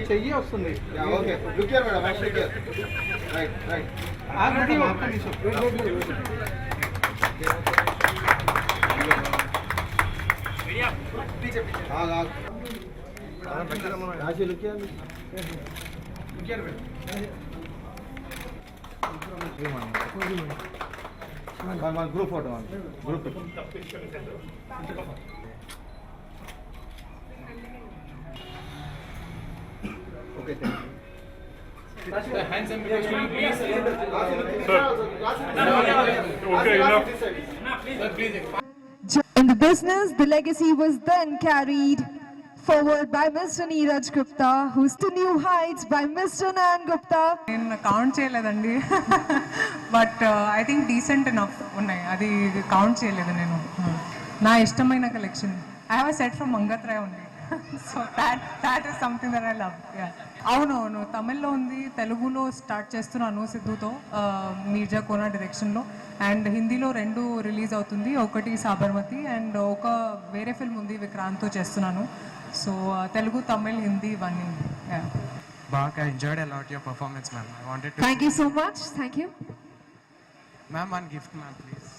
చెయ్యి వస్తుంది. Okay look here madam, look here. Right right. Already ఒక్క నిమిషం. पीछे पीछे हाँ हाँ आज लुक किया one group photo one group okay Hands and In the business, the legacy was then carried forward by Mr. Neeraj Gupta, who's to new heights by Mr. Nan Gupta. నేను count చేయలేదండి, but I think decent enough ఉన్నాయి. అది count చేయలేదు నేను. నా ఇష్టమైన collection I have set from Mangatrai ఉంది. So that is something that I love. అవునవును, తమిళ్లో ఉంది, తెలుగులో స్టార్ట్ చేస్తున్నాను సిద్ధుతో, మీర్జా కోనా డైరెక్షన్లో, అండ్ హిందీలో 2 రిలీజ్ అవుతుంది. ఒకటి సాబర్మతి అండ్ ఒక వేరే ఫిల్మ్ ఉంది విక్రాంత్తో చేస్తున్నాను. సో తెలుగు, తమిళ్, హిందీ ఇవన్నీ. Bak, I enjoyed a lot your performance, ma'am. I wanted to. Thank you so much. Thank you. Ma'am, one gift, ma'am, please.